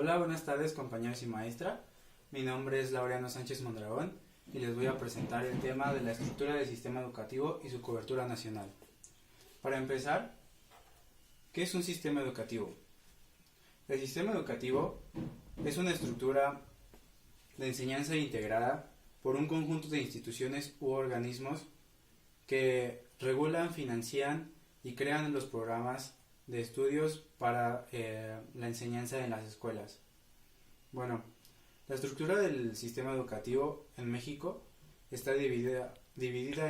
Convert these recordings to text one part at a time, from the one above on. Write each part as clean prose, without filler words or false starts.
Hola, buenas tardes compañeros y maestra. Mi nombre es Laureano Sánchez Mondragón y les voy a presentar el tema de la estructura del sistema educativo y su cobertura nacional. Para empezar, ¿qué es un sistema educativo? El sistema educativo es una estructura de enseñanza integrada por un conjunto de instituciones u organismos que regulan, financian y crean los programas de estudios para la enseñanza en las escuelas. Bueno, la estructura del sistema educativo en México está dividida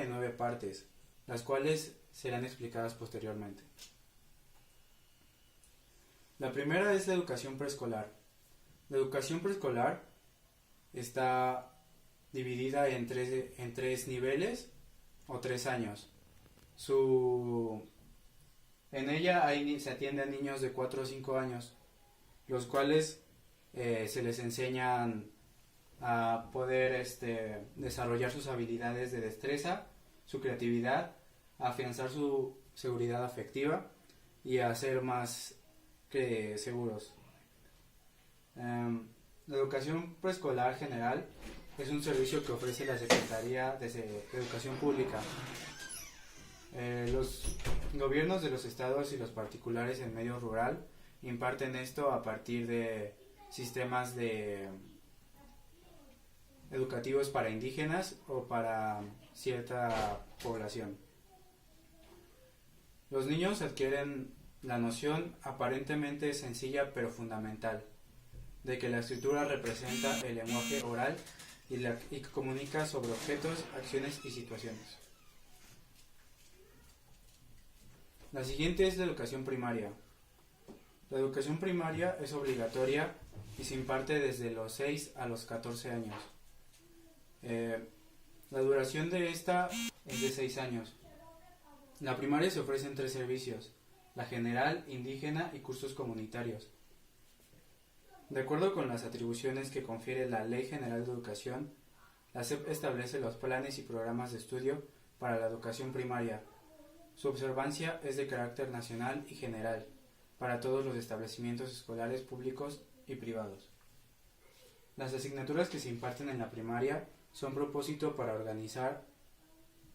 en 9 partes, las cuales serán explicadas posteriormente. La primera es la educación preescolar. La educación preescolar está dividida en tres niveles o 3 años. En ella se atiende a niños de 4 o 5 años, los cuales se les enseñan a poder desarrollar sus habilidades de destreza, su creatividad, a afianzar su seguridad afectiva y a ser más seguros. La educación preescolar general es un servicio que ofrece la Secretaría de Educación Pública. Los gobiernos de los estados y los particulares en medio rural imparten esto a partir de sistemas educativos para indígenas o para cierta población. Los niños adquieren la noción aparentemente sencilla pero fundamental de que la escritura representa el lenguaje oral y que comunica sobre objetos, acciones y situaciones. La siguiente es la educación primaria. La educación primaria es obligatoria y se imparte desde los 6 a los 14 años. La duración de esta es de 6 años. La primaria se ofrece en 3 servicios: la general, indígena y cursos comunitarios. De acuerdo con las atribuciones que confiere la Ley General de Educación, la SEP establece los planes y programas de estudio para la educación primaria. Su observancia es de carácter nacional y general para todos los establecimientos escolares públicos y privados. Las asignaturas que se imparten en la primaria son propósito para organizar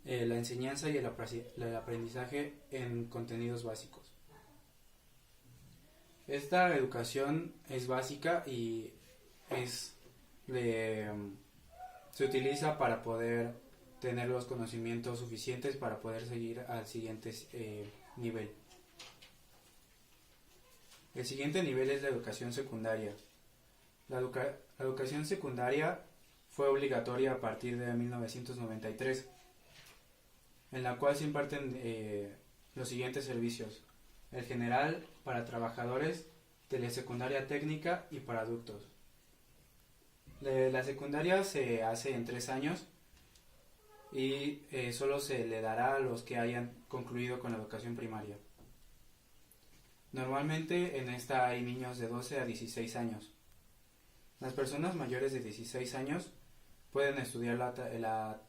la enseñanza y el aprendizaje en contenidos básicos. Esta educación es básica y se utiliza para poder tener los conocimientos suficientes para poder seguir al siguiente nivel. El siguiente nivel es la educación secundaria. La educación secundaria fue obligatoria a partir de 1993, en la cual se imparten los siguientes servicios: el general para trabajadores, telesecundaria técnica y para adultos. La secundaria se hace en 3 años y solo se le dará a los que hayan concluido con la educación primaria. Normalmente en esta hay niños de 12 a 16 años. Las personas mayores de 16 años pueden estudiar la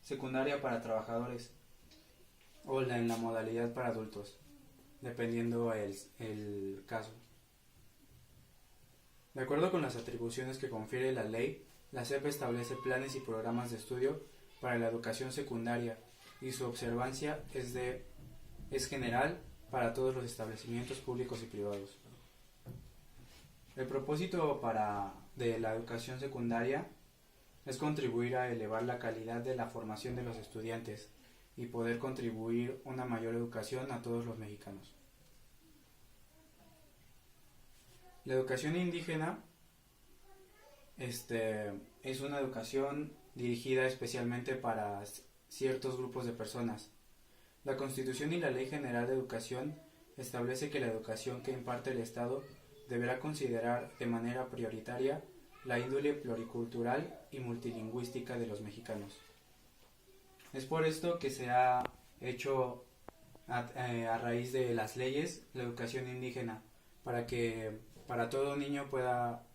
secundaria para trabajadores o en la modalidad para adultos, dependiendo el caso. De acuerdo con las atribuciones que confiere la ley, la SEP establece planes y programas de estudio para la educación secundaria y su observancia es general para todos los establecimientos públicos y privados. El propósito de la educación secundaria es contribuir a elevar la calidad de la formación de los estudiantes y poder contribuir a una mayor educación a todos los mexicanos. La educación indígena es una educación dirigida especialmente para ciertos grupos de personas. La Constitución y la Ley General de Educación establece que la educación que imparte el Estado deberá considerar de manera prioritaria la índole pluricultural y multilingüística de los mexicanos. Es por esto que se ha hecho a raíz de las leyes la educación indígena, para que todo niño pueda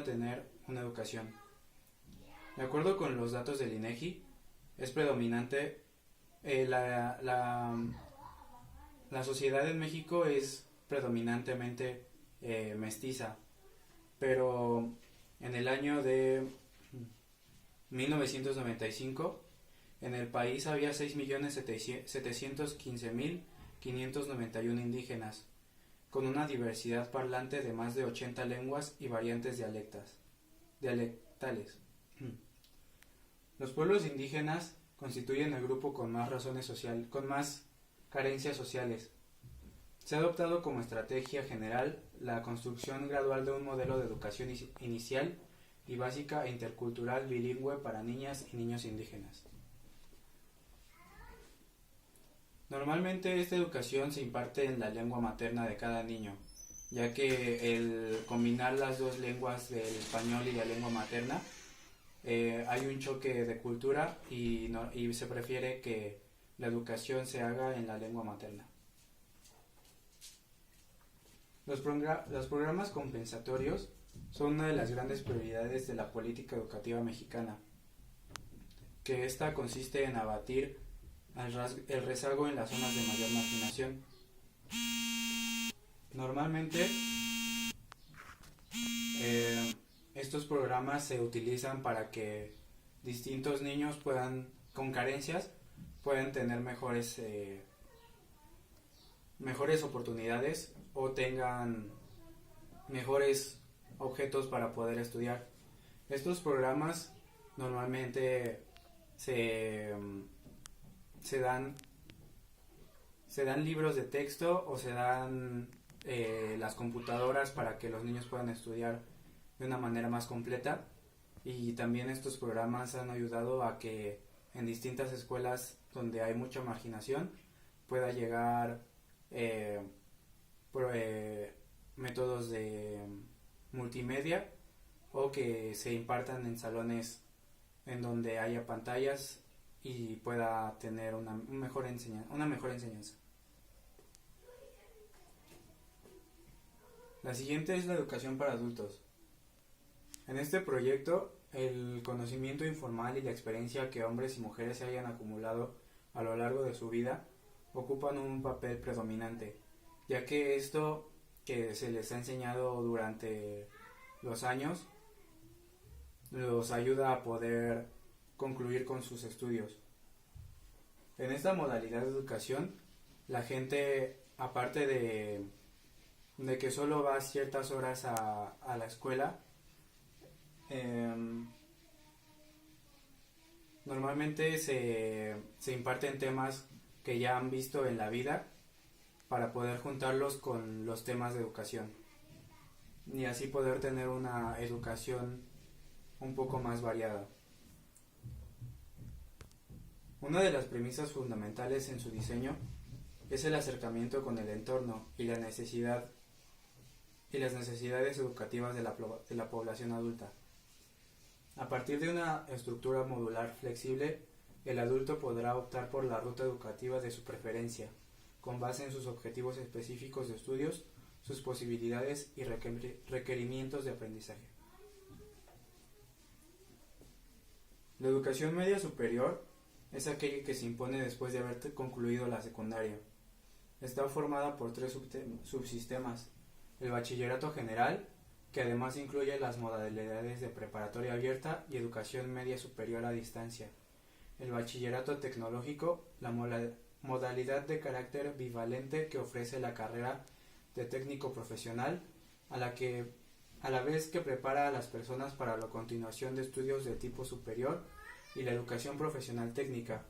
tener una educación. De acuerdo con los datos del INEGI, es predominante la sociedad en México es predominantemente mestiza, pero en el año de 1995 en el país había 6.715.591 indígenas, con una diversidad parlante de más de 80 lenguas y variantes dialectales. Los pueblos indígenas constituyen el grupo con más carencias sociales. Se ha adoptado como estrategia general la construcción gradual de un modelo de educación inicial y básica e intercultural bilingüe para niñas y niños indígenas. Normalmente esta educación se imparte en la lengua materna de cada niño, ya que el combinar las dos lenguas del español y la lengua materna hay un choque de cultura y se prefiere que la educación se haga en la lengua materna. Los programas compensatorios son una de las grandes prioridades de la política educativa mexicana, que esta consiste en abatir el rezago en las zonas de mayor marginación. Normalmente estos programas se utilizan para que distintos niños con carencias puedan tener mejores oportunidades o tengan mejores objetos para poder estudiar. Estos programas normalmente se dan libros de texto o se dan las computadoras para que los niños puedan estudiar de una manera más completa, y también estos programas han ayudado a que en distintas escuelas donde hay mucha marginación pueda llegar métodos de multimedia o que se impartan en salones en donde haya pantallas y pueda tener una mejor enseñanza. La siguiente es la educación para adultos. En este proyecto, el conocimiento informal y la experiencia que hombres y mujeres se hayan acumulado a lo largo de su vida ocupan un papel predominante, ya que esto que se les ha enseñado durante los años los ayuda a poder concluir con sus estudios. En esta modalidad de educación, la gente, aparte de que solo va ciertas horas a la escuela, normalmente se imparten temas que ya han visto en la vida para poder juntarlos con los temas de educación y así poder tener una educación un poco más variada. Una de las premisas fundamentales en su diseño es el acercamiento con el entorno y las necesidades educativas de la población adulta. A partir de una estructura modular flexible, el adulto podrá optar por la ruta educativa de su preferencia, con base en sus objetivos específicos de estudios, sus posibilidades y requerimientos de aprendizaje. La educación media superior es aquella que se impone después de haber concluido la secundaria. Está formada por 3 subsistemas: el bachillerato general, que además incluye las modalidades de preparatoria abierta y educación media superior a distancia; el bachillerato tecnológico, la modalidad de carácter bivalente que ofrece la carrera de técnico profesional, a la vez que prepara a las personas para la continuación de estudios de tipo superior; y la educación profesional técnica,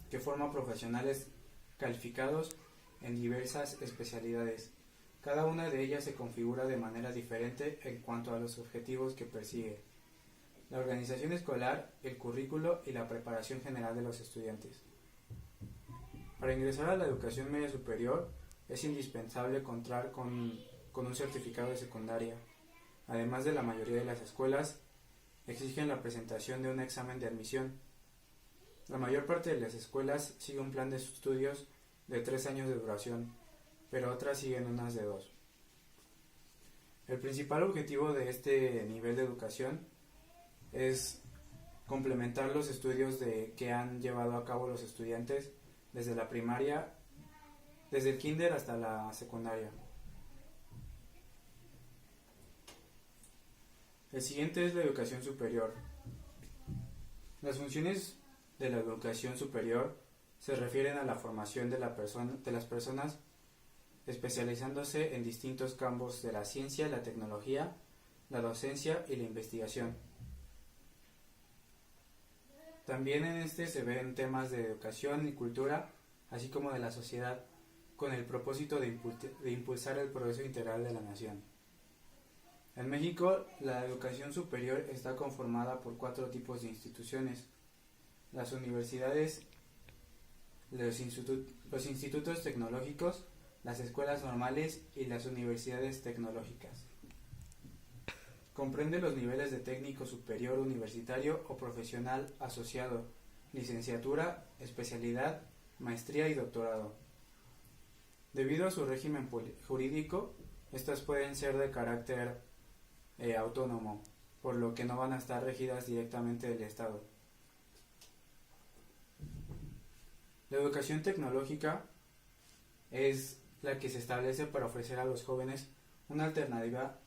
que forma profesionales calificados en diversas especialidades. Cada una de ellas se configura de manera diferente en cuanto a los objetivos que persigue: la organización escolar, el currículo y la preparación general de los estudiantes. Para ingresar a la educación media superior es indispensable contar con un certificado de secundaria. Además de la mayoría de las escuelas exigen la presentación de un examen de admisión. La mayor parte de las escuelas sigue un plan de estudios de 3 años de duración, pero otras siguen unas de 2. El principal objetivo de este nivel de educación es complementar los estudios que han llevado a cabo los estudiantes desde la primaria, desde el kinder hasta la secundaria. El siguiente es la educación superior. Las funciones de la educación superior se refieren a la formación de las personas, especializándose en distintos campos de la ciencia, la tecnología, la docencia y la investigación. También en este se ven temas de educación y cultura, así como de la sociedad, con el propósito de impulsar el progreso integral de la nación. En México, la educación superior está conformada por 4 tipos de instituciones: las universidades, los institutos tecnológicos, las escuelas normales y las universidades tecnológicas. Comprende los niveles de técnico superior universitario o profesional asociado, licenciatura, especialidad, maestría y doctorado. Debido a su régimen jurídico, estas pueden ser de carácter autónomo, por lo que no van a estar regidas directamente del Estado. La educación tecnológica es la que se establece para ofrecer a los jóvenes una alternativa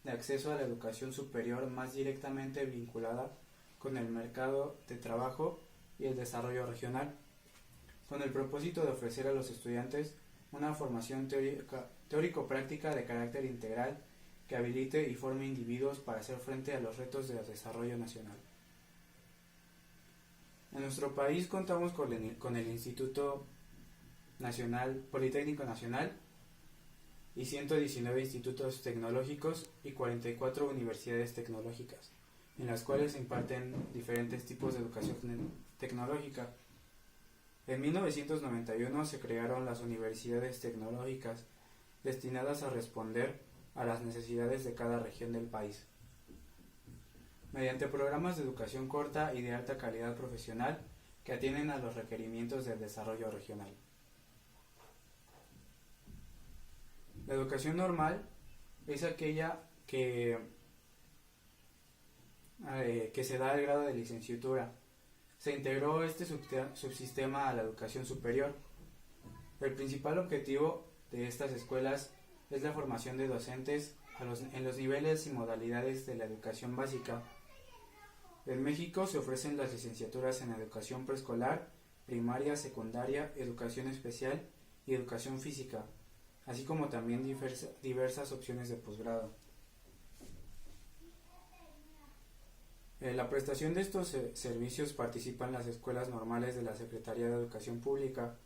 de acceso a la educación superior más directamente vinculada con el mercado de trabajo y el desarrollo regional, con el propósito de ofrecer a los estudiantes una formación teórico-práctica de carácter integral que habilite y forme individuos para hacer frente a los retos del desarrollo nacional. En nuestro país contamos con el Instituto Politécnico Nacional y 119 institutos tecnológicos y 44 universidades tecnológicas, en las cuales se imparten diferentes tipos de educación tecnológica. En 1991 se crearon las universidades tecnológicas, destinadas a responder a las necesidades de cada región del país. Mediante programas de educación corta y de alta calidad profesional que atienden a los requerimientos del desarrollo regional. La educación normal es aquella que se da al grado de licenciatura. Se integró este subsistema a la educación superior. El principal objetivo de estas escuelas es la formación de docentes en los niveles y modalidades de la educación básica. En México se ofrecen las licenciaturas en educación preescolar, primaria, secundaria, educación especial y educación física, así como también diversas opciones de posgrado. En la prestación de estos servicios participan las escuelas normales de la Secretaría de Educación Pública,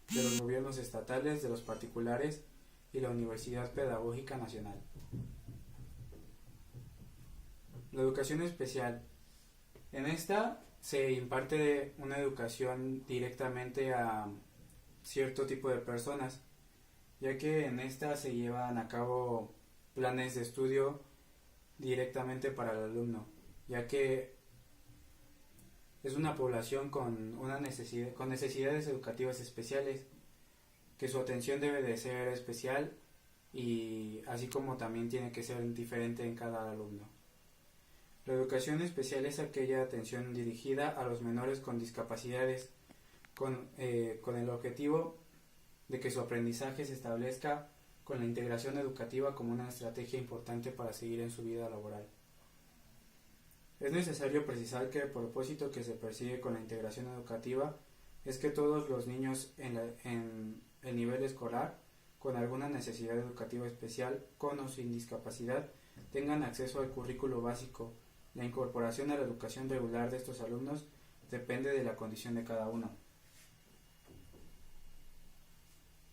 de los gobiernos estatales, de los particulares y la Universidad Pedagógica Nacional. La educación especial. En esta se imparte una educación directamente a cierto tipo de personas, ya que en esta se llevan a cabo planes de estudio directamente para el alumno, ya que es una población con necesidades educativas especiales, que su atención debe de ser especial y así como también tiene que ser diferente en cada alumno. La educación especial es aquella atención dirigida a los menores con discapacidades, con el objetivo de que su aprendizaje se establezca con la integración educativa como una estrategia importante para seguir en su vida laboral. Es necesario precisar que el propósito que se persigue con la integración educativa es que todos los niños en el nivel escolar con alguna necesidad educativa especial, con o sin discapacidad, tengan acceso al currículo básico. La incorporación a la educación regular de estos alumnos depende de la condición de cada uno.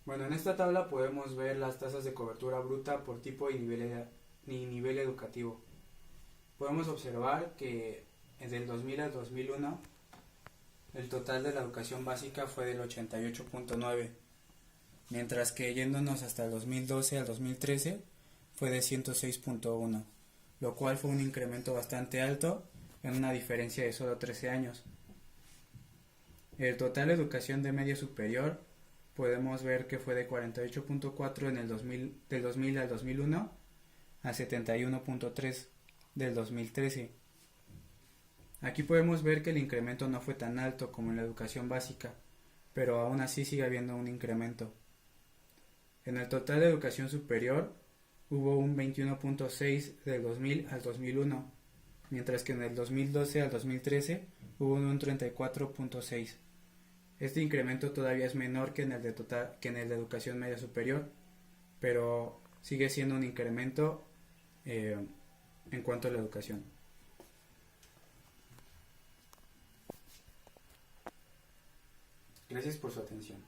Bueno, en esta tabla podemos ver las tasas de cobertura bruta por tipo y nivel educativo. Podemos observar que desde el 2000 al 2001 el total de la educación básica fue del 88.9, mientras que yéndonos hasta el 2012 al 2013 fue de 106.1, lo cual fue un incremento bastante alto en una diferencia de solo 13 años. El total de educación de media superior podemos ver que fue de 48.4 en el del 2000 al 2001 a 71.3 del 2013. Aquí podemos ver que el incremento no fue tan alto como en la educación básica, pero aún así sigue habiendo un incremento. En el total de educación superior hubo un 21.6 del 2000 al 2001, mientras que en el 2012 al 2013 hubo un 34.6. Este incremento todavía es menor que en el de educación media superior, pero sigue siendo un incremento en cuanto a la educación. Gracias por su atención.